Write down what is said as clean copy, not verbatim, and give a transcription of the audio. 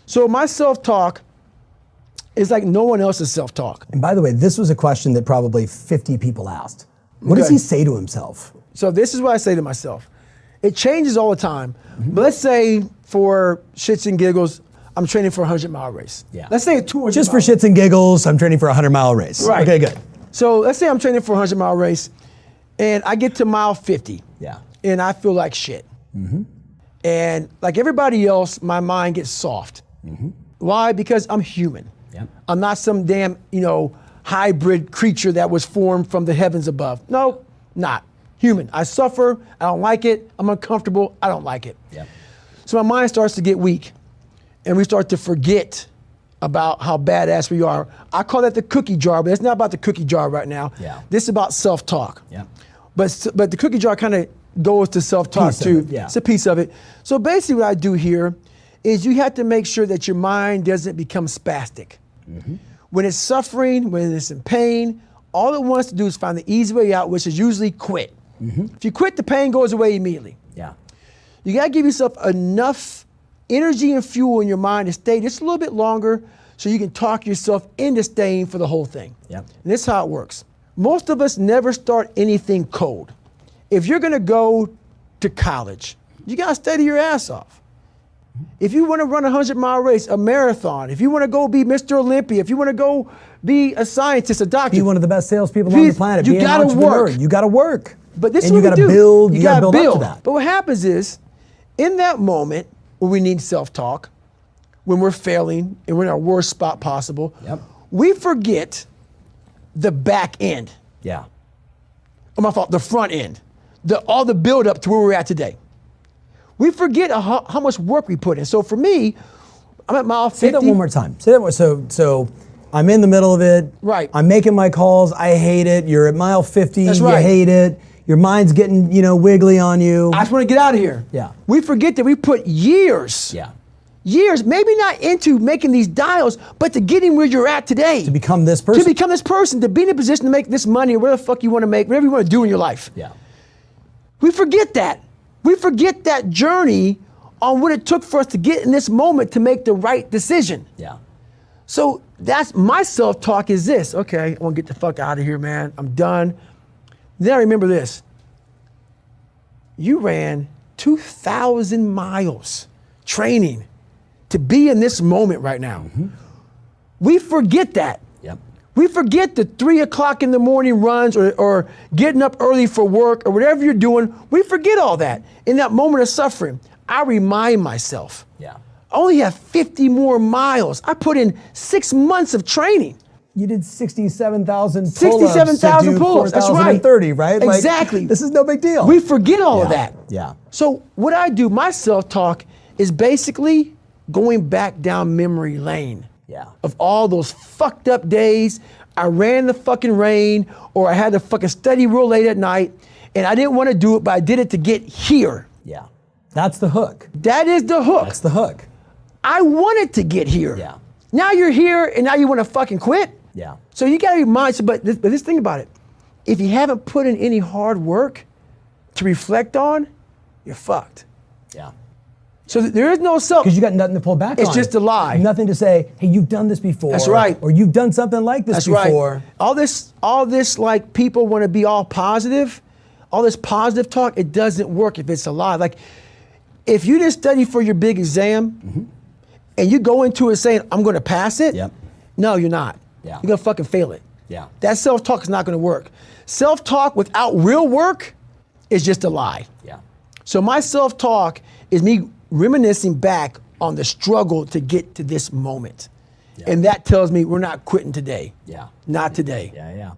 So my self-talk is like no one else's self-talk. And by the way, this was a question that probably 50 people asked. What does he say to himself? So this is what I say to myself. It changes all the time. But let's say for shits and giggles, I'm training for a 100-mile race. Yeah. Let's say a 200. Just for shits and giggles, I'm training for a 100-mile race. Right. Okay, good. So let's say I'm training for a 100-mile race, and I get to mile 50. Yeah. And I feel like shit. And like everybody else, my mind gets soft. Why? Because I'm human. Yep. I'm not some damn, hybrid creature that was formed from the heavens above. No, not. Human. I suffer. I don't like it. I'm uncomfortable. I don't like it. Yep. So my mind starts to get weak, and we start to forget about how badass we are. I call that the cookie jar, but it's not about the cookie jar right now. Yeah. This is about self-talk. Yeah. But the cookie jar kind of goes to self-talk too. Yeah. It's a piece of it. So basically what I do here is you have to make sure that your mind doesn't become spastic. When it's suffering, when it's in pain, all it wants to do is find the easy way out, which is usually quit. If you quit, the pain goes away immediately. Yeah. You gotta give yourself enough energy and fuel in your mind to stay just a little bit longer so you can talk yourself into staying for the whole thing. Yep. And this is how it works. Most of us never start anything cold. If you're gonna go to college, you gotta study your ass off. If you wanna run a 100-mile race, a marathon, if you wanna go be Mr. Olympia, if you wanna go be a scientist, a doctor. Be one of the best salespeople on the planet. You be gotta an entrepreneur. work. You gotta work. But this is and what you gotta we do. build. You gotta build up to that. But what happens is, in that moment where we need self-talk, when we're failing and we're in our worst spot possible, we forget the back end. Yeah. Oh, my fault, the front end. All the build up to where we're at today. We forget how much work we put in. So for me, I'm at mile 50. Say that one more time. Say that more. So I'm in the middle of it. Right. I'm making my calls. I hate it. You're at mile 50. That's you right. hate it. Your mind's getting, wiggly on you. I just want to get out of here. Yeah. We forget that we put years. Yeah. Years, maybe not into making these dials, but to getting where you're at today. To become this person. To become this person, to be in a position to make this money or whatever the fuck you want to make, whatever you want to do in your life. Yeah. We forget that. We forget that journey on what it took for us to get in this moment to make the right decision. Yeah. So that's my self-talk is this. Okay, I want to get the fuck out of here, man. I'm done. Then I remember this. You ran 2,000 miles training to be in this moment right now. We forget that. Yep. We forget the 3 o'clock in the morning runs or getting up early for work or whatever you're doing. We forget all that. In that moment of suffering, I remind myself, Yeah. I only have 50 more miles. I put in 6 months of training. You did 67,000 pull-ups. 67,000 pull-ups, that's right. 4,030, right? Exactly. Like, this is no big deal. We forget all of that. Yeah. So what I do, my self-talk is basically going back down memory lane. Yeah. Of all those fucked up days, I ran the fucking rain, or I had to fucking study real late at night, and I didn't want to do it, but I did it to get here. Yeah. That's the hook. That is the hook. That's the hook. I wanted to get here. Yeah. Now you're here, and now you want to fucking quit? Yeah. So you gotta remind, but this thing about it, if you haven't put in any hard work to reflect on, you're fucked. Yeah. So there is no self. Because you got nothing to pull back on. It's just a lie. Nothing to say, hey, you've done this before. That's right. Or you've done something like this before. Right. All this like people want to be all positive, all this positive talk, it doesn't work if it's a lie. Like if you didn't study for your big exam and you go into it saying, I'm gonna pass it, no, you're not. Yeah. You're gonna fucking fail it. Yeah. That self-talk is not gonna work. Self-talk without real work is just a lie. Yeah. So my self-talk is me reminiscing back on the struggle to get to this moment. And that tells me we're not quitting today. Yeah. Not today. Yeah, yeah.